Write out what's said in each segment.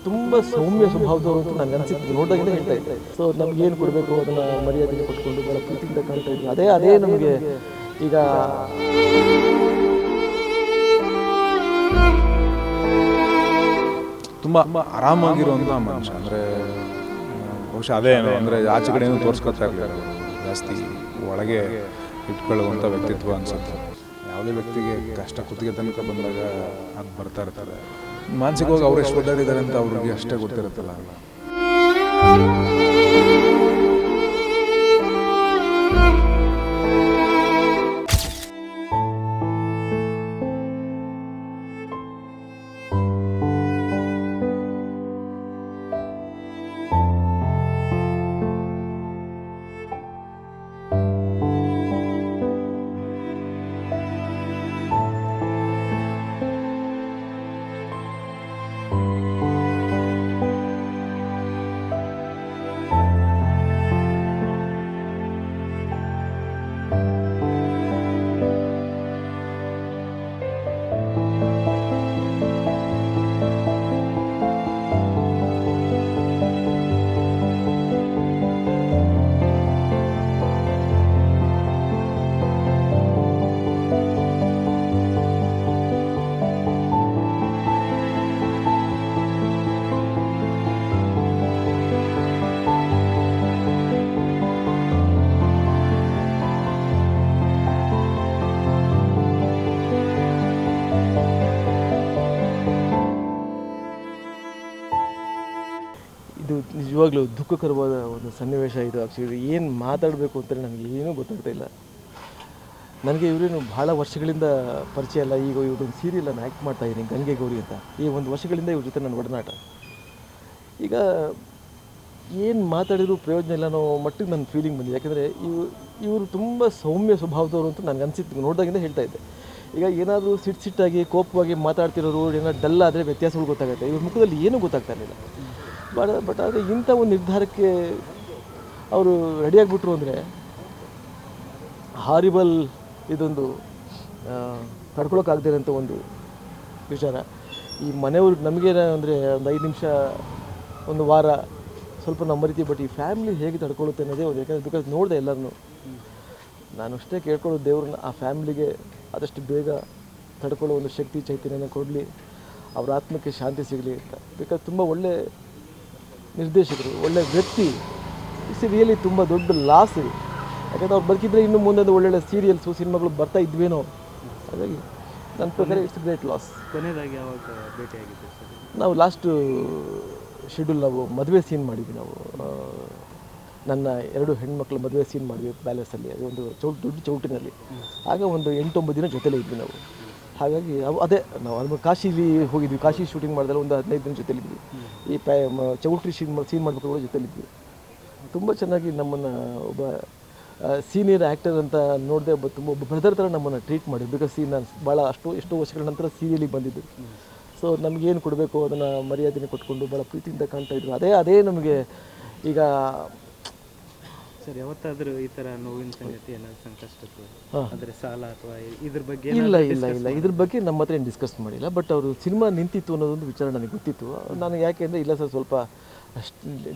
ತುಂಬ ಸೌಮ್ಯ ಸ್ವಭಾವದವರು ಅಂತ ನನಗೆ ಅನಿಸಿತ್ತು, ನೋಡಿದಾಗಿಂದ ಹೇಳ್ತಾ ಇದ್ದೆ. ಸೊ ನಮಗೇನು ಕೊಡಬೇಕು ಅದನ್ನು ಮರ್ಯಾದೆಗೆ ಕೊಟ್ಕೊಂಡು ಭಾಳ ಪ್ರೀತಿಯಿಂದ ಕಾಣ್ತಾ ಇದ್ವಿ. ಅದೇ ನಮಗೆ ಈಗ ತುಂಬ ಆರಾಮಾಗಿರುವಂಥ ಮನುಷ್ಯ. ಅಂದರೆ ಬಹುಶಃ ಅದೇ ಅಂದರೆ ಆಚೆ ಕಡೆ ಏನು ತೋರಿಸ್ಕೊತಾ ಇರಲಿಲ್ಲ, ಜಾಸ್ತಿ ಒಳಗೆ ಇಟ್ಕೊಳ್ಳುವಂಥ ವ್ಯಕ್ತಿತ್ವ ಅನಿಸುತ್ತೆ. ಯಾವುದೇ ವ್ಯಕ್ತಿಗೆ ಕಷ್ಟ ಕುತ್ತಿಗೆ ತನಕ ಬಂದಾಗ ಅದು ಬರ್ತಾ ಇರ್ತಾರೆ. ಮಾನಸಿಕವಾಗಿ ಅವ್ರು ಎಷ್ಟು ಒದ್ದಾಡಿದ್ದಾರೆ ಅಂತ ಅವ್ರಿಗೆ ಅಷ್ಟೇ ಗೊತ್ತಿರುತ್ತಲ್ಲ. ಇದು ನಿಜವಾಗ್ಲೂ ದುಃಖಕರವಾದ ಒಂದು ಸನ್ನಿವೇಶ ಇದು. ಆ್ಯಕ್ಚುಲಿ ಏನು ಮಾತಾಡಬೇಕು ಅಂತ ನನಗೆ ಏನೂ ಗೊತ್ತಾಗ್ತಾ ಇಲ್ಲ. ನನಗೆ ಇವರೇನು ಭಾಳ ವರ್ಷಗಳಿಂದ ಪರಿಚಯ ಅಲ್ಲ. ಈಗ ಇವ್ರದ್ದೊಂದು ಸೀರಿಯಲನ್ನು ಆ್ಯಕ್ಟ್ ಮಾಡ್ತಾಯಿದ್ದೀನಿ, ಗಂಗೆ ಗೌರಿ ಅಂತ. ಈ ಒಂದು ವರ್ಷಗಳಿಂದ ಇವ್ರ ಜೊತೆ ನನ್ನ ಒಡನಾಟ. ಈಗ ಏನು ಮಾತಾಡಿದ್ರು ಪ್ರಯೋಜನ ಇಲ್ಲ ಅನ್ನೋ ಮಟ್ಟಿಗೆ ನನ್ನ ಫೀಲಿಂಗ್ ಬಂದಿದೆ. ಯಾಕೆಂದರೆ ಇವರು ತುಂಬ ಸೌಮ್ಯ ಸ್ವಭಾವದವರು ಅಂತ ನನಗೆ ಅನಿಸಿತ್ತು, ನೋಡಿದಾಗಿಂದ ಹೇಳ್ತಾ ಇದ್ದೆ. ಈಗ ಏನಾದರೂ ಸಿಟ್ಟಾಗಿ ಕೋಪವಾಗಿ ಮಾತಾಡ್ತಿರೋರು ಏನಾದ್ರು ಡಲ್ ಆದರೆ ವ್ಯತ್ಯಾಸಗಳು ಗೊತ್ತಾಗುತ್ತೆ. ಇವ್ರ ಮುಖದಲ್ಲಿ ಏನೂ ಗೊತ್ತಾಗ್ತಾ ಇರಲಿಲ್ಲ. ಬಟ್ ಆದರೆ ಇಂಥ ಒಂದು ನಿರ್ಧಾರಕ್ಕೆ ಅವರು ರೆಡಿಯಾಗಿಬಿಟ್ರು ಅಂದರೆ ಹಾರಿಬಲ್, ಇದೊಂದು ತಡ್ಕೊಳಕ್ಕಾಗದಿರೋಂಥ ಒಂದು ವಿಚಾರ. ಈ ಮನೆಯವ್ರು ನಮಗೇನ ಅಂದರೆ ಒಂದು 5 ನಿಮಿಷ, ಒಂದು ವಾರ ಸ್ವಲ್ಪ ನಾವು ಮರಿತೀವಿ. ಬಟ್ ಈ ಫ್ಯಾಮಿಲಿ ಹೇಗೆ ತಡ್ಕೊಳ್ಳುತ್ತೆ ಅನ್ನೋದೇ ಒಂದು, ಯಾಕಂದರೆ ಬಿಕಾಸ್ ನೋಡಿದೆ ಎಲ್ಲರನ್ನೂ. ನಾನು ಅಷ್ಟೇ ಕೇಳ್ಕೊಳ್ಳೋದು ದೇವ್ರನ್ನ, ಆ ಫ್ಯಾಮಿಲಿಗೆ ಆದಷ್ಟು ಬೇಗ ತಡ್ಕೊಳ್ಳೋ ಒಂದು ಶಕ್ತಿ ಚೈತನ್ಯನ ಕೊಡಲಿ, ಅವ್ರ ಆತ್ಮಕ್ಕೆ ಶಾಂತಿ ಸಿಗಲಿ ಅಂತ. ಬಿಕಾಸ್ ತುಂಬ ಒಳ್ಳೆ ನಿರ್ದೇಶಕರು, ಒಳ್ಳೆ ವ್ಯಕ್ತಿ. ಇಟ್ಸ್ ರಿಯಲಿ ತುಂಬ ದೊಡ್ಡ ಲಾಸ್ ಇದು. ಯಾಕಂದರೆ ಅವ್ರು ಬದುಕಿದ್ರೆ ಇನ್ನೂ ಮುಂದೊಂದು ಒಳ್ಳೊಳ್ಳೆ ಸೀರಿಯಲ್ಸು ಸಿನಿಮಾಗಳು ಬರ್ತಾ ಇದ್ವೇನೋ. ಹಾಗಾಗಿ ನನ್ನ ಪ್ರಕಾರ ಇಟ್ಸ್ ಗ್ರೇಟ್ ಲಾಸ್. ಕೊನೆಯದಾಗಿ ಯಾವಾಗ ಭೇಟಿಯಾಗಿತ್ತು ಸರ್? ನಾವು ಲಾಸ್ಟ್ ಶೆಡ್ಯೂಲ್ ನಾವು ಮದುವೆ ಸೀನ್ ಮಾಡಿದ್ವಿ. ನಾವು ನನ್ನ 2 ಹೆಣ್ಮಕ್ಳ ಮದುವೆ ಸೀನ್ ಮಾಡಿದ್ವಿ ಪ್ಯಾಲೇಸಲ್ಲಿ. ಅದು ಒಂದು ದೊಡ್ಡ ಚೌಟಿನಲ್ಲಿ. ಆಗ ಒಂದು 8-9 ದಿನ ಜೊತೆಲೇ ಇದ್ವಿ ನಾವು. ಹಾಗಾಗಿ ಅದೇ ನಾವು ಕಾಶಿಲಿ ಹೋಗಿದ್ವಿ. ಕಾಶಿ ಶೂಟಿಂಗ್ ಮಾಡಿದ್ರೆ ಒಂದು 15 ದಿನ ಜೊತೆಲಿದ್ವಿ. ಈ ಚೌಟ್ರಿ ಸೀನ್ ಮಾಡಬೇಕು ಕೂಡ ಜೊತೆಲಿದ್ವಿ. ತುಂಬ ಚೆನ್ನಾಗಿ ನಮ್ಮನ್ನು ಒಬ್ಬ ಸೀನಿಯರ್ ಆ್ಯಕ್ಟರ್ ಅಂತ ನೋಡಿದೆ, ಒಬ್ಬ ಬ್ರದರ್ ಥರ ನಮ್ಮನ್ನು ಟ್ರೀಟ್ ಮಾಡಿದ್ರು. ಬಿಕಾಸ್ ನಾನು ಭಾಳ ಎಷ್ಟೋ ವರ್ಷಗಳ ನಂತರ ಸೀರಿಯಲಿಗೆ ಬಂದಿದ್ದು. ಸೊ ನಮಗೇನು ಕೊಡಬೇಕು ಅದನ್ನು ಮರ್ಯಾದೆನೇ ಕೊಟ್ಕೊಂಡು ಭಾಳ ಪ್ರೀತಿಯಿಂದ ಕಾಣ್ತಾ ಇದ್ರು. ಅದೇ ನಮಗೆ ಈಗ ಸರ್ ಯಾವತ್ತಾದರೂ ಈ ಥರ ನೋವಿನ ಸಂಗತಿ ಏನಾದ್ರು ಸಂಕಷ್ಟದ್ದು ಅಂದರೆ ಸಾಲ ಅಥವಾ ಇದ್ರ ಬಗ್ಗೆ? ಇಲ್ಲ ಇದ್ರ ಬಗ್ಗೆ ನಮ್ಮ ಹತ್ರ ಏನು ಡಿಸ್ಕಸ್ ಮಾಡಿಲ್ಲ. ಬಟ್ ಅವರು ಸಿನಿಮಾ ನಿಂತಿತ್ತು ಅನ್ನೋದೊಂದು ವಿಚಾರ ನನಗೆ ಗೊತ್ತಿತ್ತು. ನಾನು ಯಾಕೆ ಅಂದರೆ ಇಲ್ಲ ಸರ್ ಸ್ವಲ್ಪ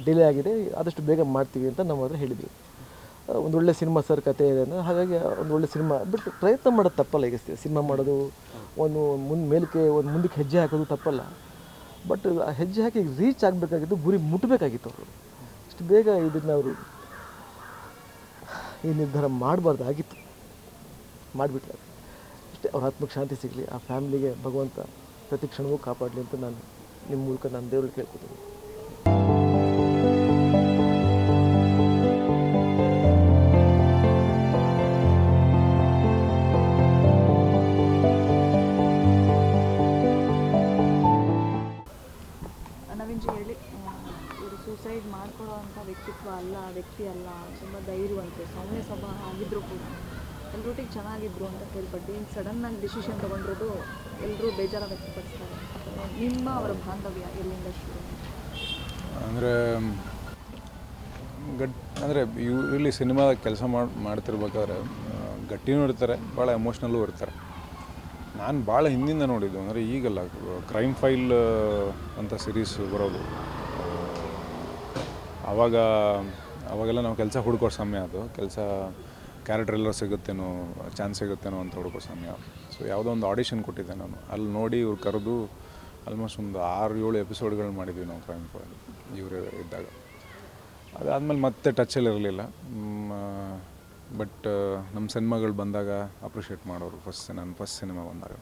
ಡಿಲೇ ಆಗಿದೆ, ಆದಷ್ಟು ಬೇಗ ಮಾಡ್ತೀವಿ ಅಂತ ನಮ್ಮ ಹತ್ರ ಹೇಳಿದ್ವಿ. ಒಂದೊಳ್ಳೆ ಸಿನಿಮಾ ಸರ್ ಕತೆ ಇದೆ ಅಂದರೆ, ಹಾಗಾಗಿ ಒಂದು ಒಳ್ಳೆ ಸಿನಿಮಾ ಬಟ್ ಪ್ರಯತ್ನ ಮಾಡೋದು ತಪ್ಪಲ್ಲ. ಈಗ ಸಿನಿಮಾ ಮಾಡೋದು ಒಂದು ಮುಂದಕ್ಕೆ ಹೆಜ್ಜೆ ಹಾಕೋದು ತಪ್ಪಲ್ಲ. ಬಟ್ ಆ ಹೆಜ್ಜೆ ಹಾಕಿ ರೀಚ್ ಆಗಬೇಕಾಗಿತ್ತು, ಗುರಿ ಮುಟ್ಟಬೇಕಾಗಿತ್ತು. ಅವರು ಅಷ್ಟು ಬೇಗ ಇದನ್ನು ಅವರು ಈ ನಿರ್ಧಾರ ಮಾಡಬಾರ್ದಾಗಿತ್ತು, ಮಾಡಿಬಿಟ್ರೆ ಅಷ್ಟೇ. ಅವ್ರ ಆತ್ಮಕ್ಕೆ ಶಾಂತಿ ಸಿಗಲಿ, ಆ ಫ್ಯಾಮಿಲಿಗೆ ಭಗವಂತ ಪ್ರತಿ ಕ್ಷಣವೂ ಕಾಪಾಡಲಿ ಅಂತ ನಾನು ನಿಮ್ಮ ಮೂಲಕ ನಾನು ದೇವ್ರಿಗೆ ಕೇಳ್ಕೊತೀನಿ. ನವೀನ್ಜಿ ಹೇಳಿ, ಇವರು ಸೂಸೈಡ್ ಮಾಡ್ಕೊಳ್ಳೋವಂಥ ವ್ಯಕ್ತಿ ಅಲ್ಲ, ತುಂಬ ಧೈರ್ಯವಂತರು, ಸೌಮ್ಯ ಸ್ವಭಾವ ಆಗಿದ್ದರೂ ಕೂಡ ಎಲ್ಲರೊಟ್ಟಿಗೆ ಚೆನ್ನಾಗಿದ್ರು ಅಂತ ಕೇಳ್ಪಟ್ಟು ಈಗ ಸಡನ್ನಾಗಿ ಡಿಸಿಷನ್ ತೊಗೊಂಡಿರೋದು ಎಲ್ಲರೂ ಬೇಜಾರ ವ್ಯಕ್ತಪಡಿಸ್ತಾರೆ. ನಿಮ್ಮ ಅವರ ಬಾಂಧವ್ಯ ಎಲ್ಲಿಂದ ಶುರು? ಅಂದರೆ ಇಲ್ಲಿ ಸಿನಿಮಾದ ಕೆಲಸ ಮಾಡ್ತಿರ್ಬೇಕಾದ್ರೆ ಗಟ್ಟಿನೂ ಇರ್ತಾರೆ, ಭಾಳ ಎಮೋಷ್ನಲ್ಲೂ ಇರ್ತಾರೆ. ನಾನು ಭಾಳ ಹಿಂದಿಂದ ನೋಡಿದ್ದು ಅಂದರೆ ಈಗಲ್ಲ, ಕ್ರೈಮ್ ಫೈಲ್ ಅಂತ ಸಿರೀಸ್ ಬರೋದು ಅವಾಗೆಲ್ಲ ನಾವು ಕೆಲಸ ಹುಡ್ಕೋ ಸಮಯ, ಅದು ಕೆಲಸ ಕ್ಯಾರೆಕ್ಟರ್ ಎಲ್ಲ ಸಿಗುತ್ತೇನೋ, ಚಾನ್ಸ್ ಸಿಗುತ್ತೇನೋ ಅಂತ ಹುಡ್ಕೋ ಸಮಯ. ಸೊ ಯಾವುದೋ ಒಂದು ಆಡಿಷನ್ ಕೊಟ್ಟಿದ್ದೆ ನಾನು, ಅಲ್ಲಿ ನೋಡಿ ಇವ್ರು ಕರೆದು ಆಲ್ಮೋಸ್ಟ್ ಒಂದು 6-7 ಎಪಿಸೋಡ್ಗಳು ಮಾಡಿದ್ವಿ ನಾವು ಕ್ರೈಮ್ ಫೈಲ್ ಇವರು ಇದ್ದಾಗ. ಅದಾದಮೇಲೆ ಮತ್ತೆ ಟಚಲ್ಲಿ ಇರಲಿಲ್ಲ. ಬಟ್ ನಮ್ಮ ಸಿನಿಮಾಗಳು ಬಂದಾಗ ಅಪ್ರಿಷಿಯೇಟ್ ಮಾಡೋರು ನನ್ನ ಫಸ್ಟ್ ಸಿನಿಮಾ ಬಂದಾಗ.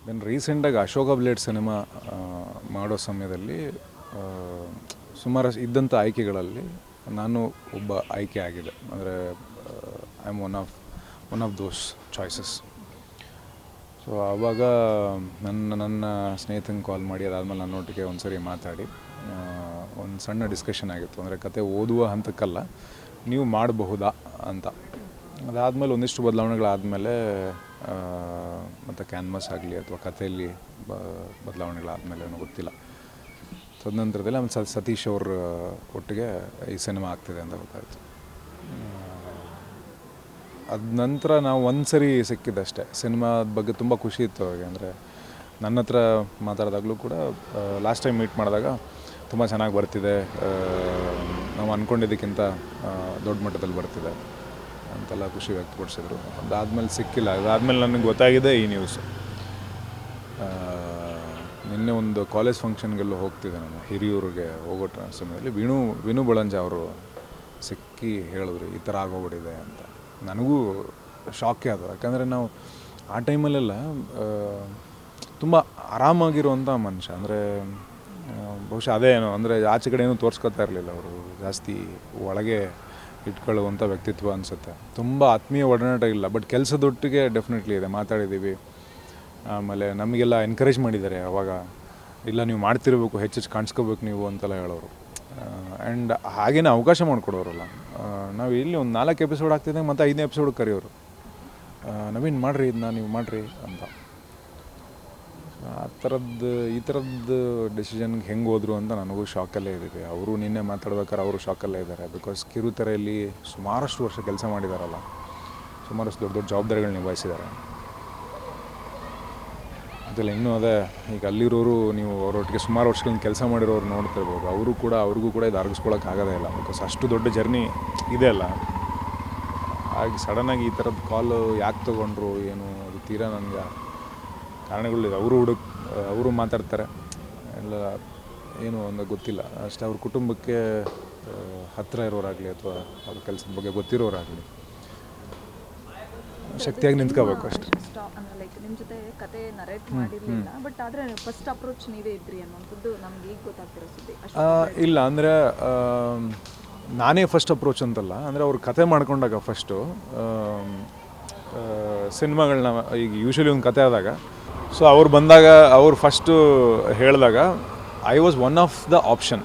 ದೆನ್ ರೀಸೆಂಟಾಗಿ ಅಶೋಕ ಬ್ಲೇಡ್ ಸಿನಿಮಾ ಮಾಡೋ ಸಮಯದಲ್ಲಿ ಸುಮಾರು ಇದ್ದಂಥ ಆಯ್ಕೆಗಳಲ್ಲಿ ನಾನು ಒಬ್ಬ ಆಯ್ಕೆ ಆಗಿದೆ. ಅಂದರೆ I am one of those choices. So ಆವಾಗ ನನ್ನ ಸ್ನೇಹಿತಂಗೆ ಕಾಲ್ ಮಾಡಿ ಅದಾದಮೇಲೆ ನನ್ನೊಟ್ಟಿಗೆ ಒಂದು ಸರಿ ಮಾತಾಡಿ ಒಂದು ಸಣ್ಣ ಡಿಸ್ಕಷನ್ ಆಗಿತ್ತು. ಅಂದರೆ ಕತೆ ಓದುವ ಹಂತಕ್ಕಲ್ಲ, ನೀವು ಮಾಡಬಹುದಾ ಅಂತ. ಅದಾದಮೇಲೆ ಒಂದಿಷ್ಟು ಬದಲಾವಣೆಗಳಾದಮೇಲೆ ಮತ್ತು ಕ್ಯಾನ್ವಾಸ್ ಆಗಲಿ ಅಥವಾ ಕಥೆಯಲ್ಲಿ ಬದಲಾವಣೆಗಳಾದಮೇಲೆ ಏನೋ ಗೊತ್ತಿಲ್ಲ. ತದನಂತರದಲ್ಲಿ ಆಮೇಲೆ ಸತೀಶ್ ಅವ್ರ ಒಟ್ಟಿಗೆ ಈ ಸಿನಿಮಾ ಆಗ್ತಿದೆ ಅಂತ ಗೊತ್ತಾಯಿತು. ಅದ ನಂತರ ನಾವು ಒಂದು ಸರಿ ಸಿಕ್ಕಿದ್ದಷ್ಟೇ. ಸಿನಿಮಾದ ಬಗ್ಗೆ ತುಂಬ ಖುಷಿ ಇತ್ತು ಅವ್ರಿಗೆ. ಅಂದರೆ ನನ್ನ ಹತ್ರ ಮಾತಾಡಿದಾಗಲೂ ಕೂಡ ಲಾಸ್ಟ್ ಟೈಮ್ ಮೀಟ್ ಮಾಡಿದಾಗ ತುಂಬ ಚೆನ್ನಾಗಿ ಬರ್ತಿದೆ, ನಾವು ಅಂದ್ಕೊಂಡಿದ್ದಕ್ಕಿಂತ ದೊಡ್ಡ ಮಟ್ಟದಲ್ಲಿ ಬರ್ತಿದೆ ಅಂತೆಲ್ಲ ಖುಷಿ ವ್ಯಕ್ತಪಡಿಸಿದ್ರು. ಅದಾದಮೇಲೆ ಸಿಕ್ಕಿಲ್ಲ. ಅದಾದಮೇಲೆ ನನಗೆ ಗೊತ್ತಾಗಿದೆ ಈ ನ್ಯೂಸ್. ನಿನ್ನೆ ಒಂದು ಕಾಲೇಜ್ ಫಂಕ್ಷನ್ಗೆಲ್ಲ ಹೋಗ್ತಿದ್ದೆ ನಾನು, ಹಿರಿಯೂರಿಗೆ ಹೋಗೋ ಸಮಯದಲ್ಲಿ ವಿನು ಬಳಂಜ ಅವರು ಸಿಕ್ಕಿ ಹೇಳಿದ್ರು ಈ ಥರ ಆಗೋಗ್ಬಿಟ್ಟಿದೆ ಅಂತ. ನನಗೂ ಶಾಕೇ ಅದು. ಯಾಕಂದರೆ ನಾವು ಆ ಟೈಮಲ್ಲೆಲ್ಲ ತುಂಬ ಆರಾಮಾಗಿರುವಂಥ ಮನುಷ್ಯ. ಅಂದರೆ ಬಹುಶಃ ಅದೇ ಏನೋ, ಅಂದರೆ ಆಚೆ ಕಡೆ ಏನೂ ತೋರಿಸ್ಕೊತಾ ಇರಲಿಲ್ಲ ಅವರು, ಜಾಸ್ತಿ ಒಳಗೆ ಇಟ್ಕೊಳ್ಳುವಂಥ ವ್ಯಕ್ತಿತ್ವ ಅನಿಸುತ್ತೆ. ತುಂಬ ಆತ್ಮೀಯ ಒಡನಾಟ ಇಲ್ಲ, ಬಟ್ ಕೆಲಸದೊಟ್ಟಿಗೆ ಡೆಫಿನೆಟ್ಲಿ ಇದೆ. ಮಾತಾಡಿದ್ದೀವಿ, ಆಮೇಲೆ ನಮಗೆಲ್ಲ ಎನ್ಕರೇಜ್ ಮಾಡಿದ್ದಾರೆ. ಅವಾಗ ಇಲ್ಲ ನೀವು ಮಾಡ್ತಿರ್ಬೇಕು, ಹೆಚ್ಚೆಚ್ಚು ಕಾಣಿಸ್ಕೋಬೇಕು ನೀವು ಅಂತೆಲ್ಲ ಹೇಳೋರು. ಆ್ಯಂಡ್ ಹಾಗೇನೇ ಅವಕಾಶ ಮಾಡಿಕೊಡೋರಲ್ಲ. ನಾವು ಇಲ್ಲಿ ಒಂದು 4 ಎಪಿಸೋಡ್ ಆಗ್ತಿದ್ದಂಗೆ ಮತ್ತು 5ನೇ ಎಪಿಸೋಡ್ ಕರೆಯೋರು, ನವೀನ್ ಮಾಡಿರಿ ಇದನ್ನ, ನೀವು ಮಾಡಿರಿ ಅಂತ. ಈ ಥರದ್ದು ಡೆಸಿಷನ್ಗೆ ಹೆಂಗೆ ಹೋದರು ಅಂತ ನನಗೂ ಶಾಕಲ್ಲೇ ಇದ್ದೀವಿ. ಅವರು ನಿನ್ನೆ ಮಾತಾಡ್ಬೇಕಾದ್ರೆ ಅವರು ಶಾಕಲ್ಲೇ ಇದ್ದಾರೆ. ಬಿಕಾಸ್ ಕಿರುತೆರೆಯಲ್ಲಿ ಸುಮಾರಷ್ಟು ವರ್ಷ ಕೆಲಸ ಮಾಡಿದಾರಲ್ಲ, ಸುಮಾರಷ್ಟು ದೊಡ್ಡ ದೊಡ್ಡ ಜವಾಬ್ದಾರಿಗಳು ನಿಭಾಯಿಸಿದ್ದಾರೆ. ಅದೆಲ್ಲ ಇನ್ನೂ ಅದೇ ಈಗ ಅಲ್ಲಿರೋರು, ನೀವು ಅವರೊಟ್ಟಿಗೆ ಸುಮಾರು ವರ್ಷಗಳಿಂದ ಕೆಲಸ ಮಾಡಿರೋರು ನೋಡ್ತಿರ್ಬೋದು, ಅವ್ರಿಗೂ ಕೂಡ ಇದು ಅರಗಿಸ್ಕೊಳ್ಳೋಕೆ ಆಗೋದೇ ಇಲ್ಲ. ಬಿಕಾಸ್ ಅಷ್ಟು ದೊಡ್ಡ ಜರ್ನಿ ಇದೆ ಅಲ್ಲ. ಹಾಗೆ ಸಡನ್ನಾಗಿ ಈ ಥರದ್ದು ಕಾಲು ಯಾಕೆ ತೊಗೊಂಡ್ರು ಏನು, ಅದು ತೀರಾ ನನಗೆ ಕಾರಣಗಳಿದೆ. ಅವರು ಮಾತಾಡ್ತಾರೆ ಎಲ್ಲ, ಏನು ಒಂದು ಗೊತ್ತಿಲ್ಲ ಅಷ್ಟೇ. ಅವ್ರ ಕುಟುಂಬಕ್ಕೆ ಹತ್ತಿರ ಇರೋರಾಗಲಿ ಅಥವಾ ಅವ್ರ ಕೆಲಸದ ಬಗ್ಗೆ ಗೊತ್ತಿರೋರಾಗಲಿ ಶಕ್ತಿಯಾಗಿ ನಿಂತ್ಕೋಬೇಕು ಅಷ್ಟೇ. ಲೈಕ್ ನಿಮ್ಮ ಜೊತೆ ಕತೆ ನರೇಟ್ ಮಾಡಿರಲಿಲ್ಲ, ಬಟ್ ಆದರೆ ಫಸ್ಟ್ ಅಪ್ರೋಚ್ ನೀವೇ ಇದ್ರಿ ಅನ್ನೋಂಥದ್ದು ನಮ್ಗೆ ಈಗ ಗೊತ್ತಾಗ್ತಿರೋ ಸುದ್ದಿ. ಇಲ್ಲ ಅಂದರೆ ನಾನೇ ಫಸ್ಟ್ ಅಪ್ರೋಚ್ ಅಂತಲ್ಲ. ಅಂದರೆ ಅವ್ರು ಕತೆ ಮಾಡ್ಕೊಂಡಾಗ ಫಸ್ಟು ಸಿನಿಮಾಗಳನ್ನ ಈಗ ಯೂಶ್ವಲಿ ಒಂದು ಕತೆ ಆದಾಗ, ಸೊ ಅವ್ರು ಬಂದಾಗ ಅವ್ರು ಫಸ್ಟು ಹೇಳಿದಾಗ I was one of the option.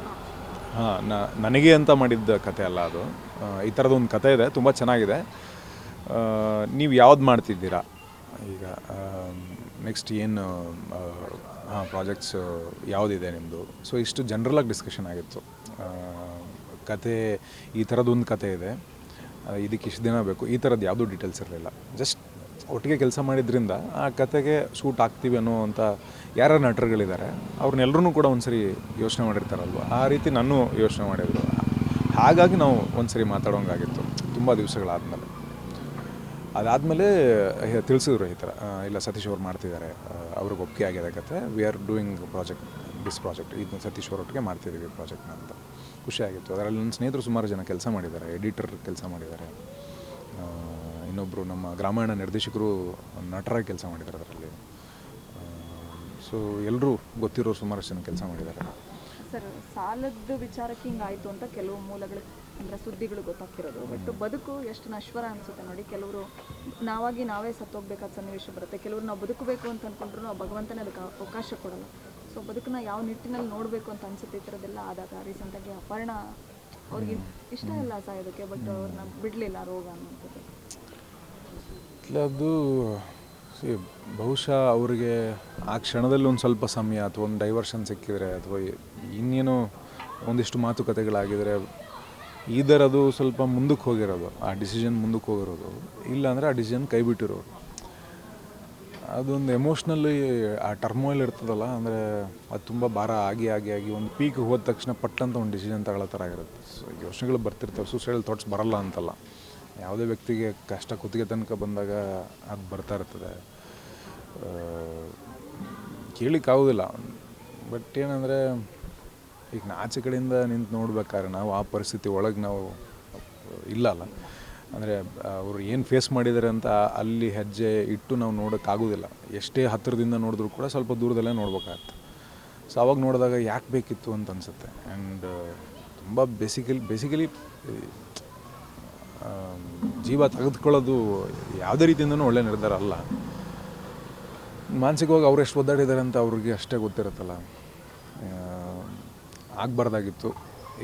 ನನಗೆ ಅಂತ ಮಾಡಿದ್ದ ಕತೆ ಅಲ್ಲ ಅದು. ಈ ಥರದೊಂದು ಕತೆ ಇದೆ, ತುಂಬ ಚೆನ್ನಾಗಿದೆ, ನೀವು ಯಾವ್ದು ಮಾಡ್ತಿದ್ದೀರಾ ಈಗ, ನೆಕ್ಸ್ಟ್ ಏನು ಪ್ರಾಜೆಕ್ಟ್ಸ್ ಯಾವುದಿದೆ ನಿಮ್ಮದು. ಸೊ ಇಷ್ಟು ಜನರಲಾಗಿ ಡಿಸ್ಕಷನ್ ಆಗಿತ್ತು. ಕತೆ ಈ ಥರದೊಂದು ಕತೆ ಇದೆ, ಇದಕ್ಕೆ ಇಷ್ಟು ದಿನ ಬೇಕು, ಈ ಥರದ್ದು ಯಾವುದೂ ಡೀಟೇಲ್ಸ್ ಇರಲಿಲ್ಲ. ಜಸ್ಟ್ ಒಟ್ಟಿಗೆ ಕೆಲಸ ಮಾಡಿದ್ರಿಂದ ಆ ಕತೆಗೆ ಸೂಟ್ ಆಗ್ತೀವಿ ಅನ್ನೋವಂಥ ಯಾರ್ಯಾರು ನಟರುಗಳಿದ್ದಾರೆ ಅವ್ರನ್ನೆಲ್ಲರೂ ಕೂಡ ಒಂದು ಸರಿ ಯೋಚನೆ ಮಾಡಿರ್ತಾರಲ್ವ, ಆ ರೀತಿ ನಾನು ಯೋಚನೆ ಮಾಡಿದ್ರು. ಹಾಗಾಗಿ ನಾವು ಒಂದು ಸರಿ ಮಾತಾಡೋಂಗಾಗಿತ್ತು ತುಂಬ ದಿವಸಗಳಾದಮೇಲೆ. ಅದಾದಮೇಲೆ ತಿಳಿಸಿದ್ರು ಈ ಥರ, ಇಲ್ಲ ಸತೀಶ್ ಅವ್ರು ಮಾಡ್ತಿದ್ದಾರೆ, ಅವ್ರಿಗೆ ಒಪ್ಪಿಗೆ ಆಗಿದೆ ಕತೆ, we are doing this project, ಇದು ಸತೀಶ್ ಅವರೊಟ್ಟಿಗೆ ಮಾಡ್ತಿದ್ದೀವಿ ಪ್ರಾಜೆಕ್ಟ್ನ ಅಂತ. ಖುಷಿಯಾಗಿತ್ತು. ಅದರಲ್ಲಿ ನನ್ನ ಸ್ನೇಹಿತರು ಸುಮಾರು ಜನ ಕೆಲಸ ಮಾಡಿದ್ದಾರೆ, ಎಡಿಟರ್ ಕೆಲಸ ಮಾಡಿದ್ದಾರೆ, ಇನ್ನೊಬ್ಬರು ನಮ್ಮ ಗ್ರಾಮಾಯಣ ನಿರ್ದೇಶಕರು ನಟರಾಗಿ ಕೆಲಸ ಮಾಡಿದ್ದಾರೆ ಅದರಲ್ಲಿ. ಸೊ ಎಲ್ಲರೂ ಗೊತ್ತಿರೋ ಸುಮಾರು ಜನ ಕೆಲಸ ಮಾಡಿದ್ದಾರೆ. ಸರ್, ಸಾಲದ ವಿಚಾರಕ್ಕೆ ಹಿಂಗಾಯಿತು ಅಂತ ಕೆಲವು ಮೂಲಗಳು ಅಂದರೆ ಸುದ್ದಿಗಳು ಗೊತ್ತಾಗ್ತಿರೋದು. ಬಟ್ ಬದುಕು ಎಷ್ಟು ನಶ್ವರ ಅನಿಸುತ್ತೆ ನೋಡಿ. ಕೆಲವರು ನಾವೇ ಸತ್ತೋಗ್ಬೇಕಾದ ಸನ್ನಿವೇಶ ಬರುತ್ತೆ, ಕೆಲವರು ನಾವು ಬದುಕಬೇಕು ಅಂತ ಅಂದ್ಕೊಂಡ್ರು ನಾವು ಭಗವಂತನೇ ಅದಕ್ಕೆ ಅವಕಾಶ ಕೊಡಲ್ಲ. ಸೊ ಬದುಕನ್ನ ಯಾವ ನಿಟ್ಟಿನಲ್ಲಿ ನೋಡಬೇಕು ಅಂತ ಅನಿಸುತ್ತೆ. ಈ ಥರದ್ದೆಲ್ಲ ಆದಾಗ ರೀಸೆಂಟಾಗಿ ಅಪರ್ಣ ಅವ್ರಿಗೆ ಇಷ್ಟ ಇಲ್ಲ ಸಾಯೋದಕ್ಕೆ, ಬಟ್ ಅವ್ರನ್ನ ಬಿಡಲಿಲ್ಲ ರೋಗ ಅನ್ನೋಂಥದ್ದು. ಅದು ಬಹುಶಃ ಅವರಿಗೆ ಆ ಕ್ಷಣದಲ್ಲಿ ಒಂದು ಸ್ವಲ್ಪ ಸಮಯ ಅಥವಾ ಒಂದು ಡೈವರ್ಷನ್ ಸಿಕ್ಕಿದರೆ ಅಥವಾ ಇನ್ನೇನೋ ಒಂದಿಷ್ಟು ಮಾತುಕತೆಗಳಾಗಿದರೆ ಈದರ್ ಅದು ಸ್ವಲ್ಪ ಮುಂದಕ್ಕೆ ಹೋಗಿರೋದು, ಆ ಡಿಸಿಷನ್ ಮುಂದಕ್ಕೆ ಹೋಗಿರೋದು, ಇಲ್ಲಾಂದರೆ ಆ ಡಿಸಿಷನ್ ಕೈ ಬಿಟ್ಟಿರೋರು. ಅದೊಂದು ಎಮೋಷ್ನಲಿ ಆ ಟರ್ಮೋಯಿಲ್ ಇರ್ತದಲ್ಲ, ಅಂದರೆ ಅದು ತುಂಬ ಭಾರ ಆಗಿ ಒಂದು ಪೀಕ್ ಹೋದ ತಕ್ಷಣ ಪಟ್ಟಂತ ಒಂದು ಡಿಸಿಷನ್ ತಗೊಳ್ಳೋ ಥರ ಆಗಿರುತ್ತೆ. ಸೊ ಯೋಚನೆಗಳು ಬರ್ತಿರ್ತವೆ, ಸೂಸೈಡಲ್ ಥಾಟ್ಸ್ ಬರಲ್ಲ ಅಂತಲ್ಲ, ಯಾವುದೇ ವ್ಯಕ್ತಿಗೆ ಕಷ್ಟ ಕುತ್ತಿಗೆ ತನಕ ಬಂದಾಗ ಅದು ಬರ್ತಾ ಇರ್ತದೆ, ಕೇಳಿಕ್ಕಾಗೋದಿಲ್ಲ. ಬಟ್ ಏನಂದರೆ ಈಗ ಆಚೆ ಕಡೆಯಿಂದ ನಿಂತು ನೋಡ್ಬೇಕಾದ್ರೆ ನಾವು ಆ ಪರಿಸ್ಥಿತಿ ಒಳಗೆ ನಾವು ಇಲ್ಲಲ್ಲ, ಅಂದರೆ ಅವರು ಏನು ಫೇಸ್ ಮಾಡಿದ್ದಾರೆ ಅಂತ ಅಲ್ಲಿ ಹೆಜ್ಜೆ ಇಟ್ಟು ನಾವು ನೋಡೋಕ್ಕಾಗೋದಿಲ್ಲ. ಎಷ್ಟೇ ಹತ್ತಿರದಿಂದ ನೋಡಿದ್ರೂ ಕೂಡ ಸ್ವಲ್ಪ ದೂರದಲ್ಲೇ ನೋಡ್ಬೇಕಾಗತ್ತೆ. ಸೊ ಅವಾಗ ನೋಡಿದಾಗ ಯಾಕೆ ಬೇಕಿತ್ತು ಅಂತ ಅನಿಸುತ್ತೆ. ಆ್ಯಂಡ್ ತುಂಬ ಬೇಸಿಕಲಿ ಜೀವ ತೆಗೆದುಕೊಳ್ಳೋದು ಯಾವುದೇ ರೀತಿಯಿಂದನೂ ಒಳ್ಳೆ ನಿರ್ಧಾರ ಅಲ್ಲ. ಮಾನಸಿಕವಾಗಿ ಅವ್ರು ಎಷ್ಟು ಒದ್ದಾಡಿದ್ದಾರೆ ಅಂತ ಅವ್ರಿಗೆ ಅಷ್ಟೇ ಗೊತ್ತಿರುತ್ತಲ್ಲ. ಆಗಬಾರ್ದಾಗಿತ್ತು,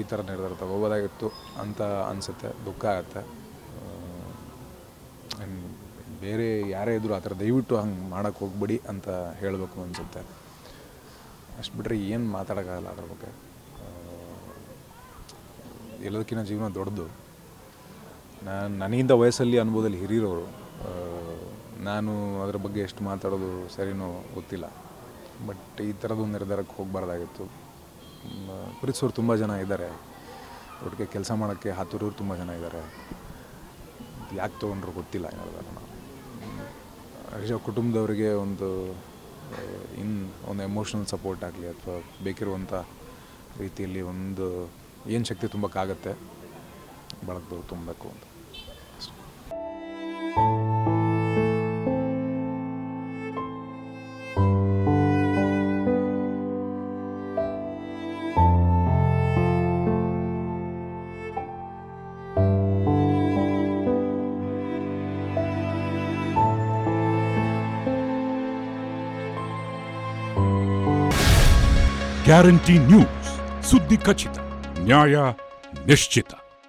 ಈ ಥರ ನಿರ್ಧಾರ ತಗೋಬೋದಾಗಿತ್ತು ಅಂತ ಅನಿಸುತ್ತೆ, ದುಃಖ ಆಗುತ್ತೆ. ಆ್ಯಂಡ್ ಬೇರೆ ಯಾರೇ ಇದ್ದರೂ ಆ ಥರ ದಯವಿಟ್ಟು ಹಂಗೆ ಮಾಡೋಕ್ಕೆ ಹೋಗ್ಬೇಡಿ ಅಂತ ಹೇಳಬೇಕು ಅನಿಸುತ್ತೆ. ಅಷ್ಟು ಬಿಟ್ಟರೆ ಏನು ಮಾತಾಡೋಕ್ಕಾಗಲ್ಲ ಅದ್ರ ಬಗ್ಗೆ. ಎಲ್ಲದಕ್ಕಿಂತ ಜೀವನ ದೊಡ್ಡದು. ನನಗಿಂತ ವಯಸ್ಸಲ್ಲಿ ಅನುಭವದಲ್ಲಿ ಹಿರಿಯರವರು, ನಾನು ಅದರ ಬಗ್ಗೆ ಎಷ್ಟು ಮಾತಾಡೋದು ಸರಿನೋ ಗೊತ್ತಿಲ್ಲ. ಬಟ್ ಈ ಥರದೊಂದು ನಿರ್ಧಾರಕ್ಕೆ ಹೋಗಬಾರ್ದಾಗಿತ್ತು. ಪ್ರೀತಿಸೋರು ತುಂಬ ಜನ ಇದ್ದಾರೆ, ಒಟ್ಟಿಗೆ ಕೆಲಸ ಮಾಡೋಕ್ಕೆ ಹಾತುರೋರು ತುಂಬ ಜನ ಇದ್ದಾರೆ. ಯಾಕೆ ತೊಗೊಂಡ್ರು ಗೊತ್ತಿಲ್ಲ ನಿರ್ಧಾರನ. ಕುಟುಂಬದವರಿಗೆ ಒಂದು ಎಮೋಷ್ನಲ್ ಸಪೋರ್ಟ್ ಆಗಲಿ ಅಥವಾ ಬೇಕಿರುವಂಥ ರೀತಿಯಲ್ಲಿ ಒಂದು ಏನು ಶಕ್ತಿ ತುಂಬಕ್ಕಾಗತ್ತೆ ಬಳಕೆದವ್ರು ತುಂಬಬೇಕು ಅಂತ. ಗ್ಯಾರಂಟಿ ನ್ಯೂಸ್, ಸುದ್ದಿ ಖಚಿತ, ನ್ಯಾಯ ನಿಶ್ಚಿತ.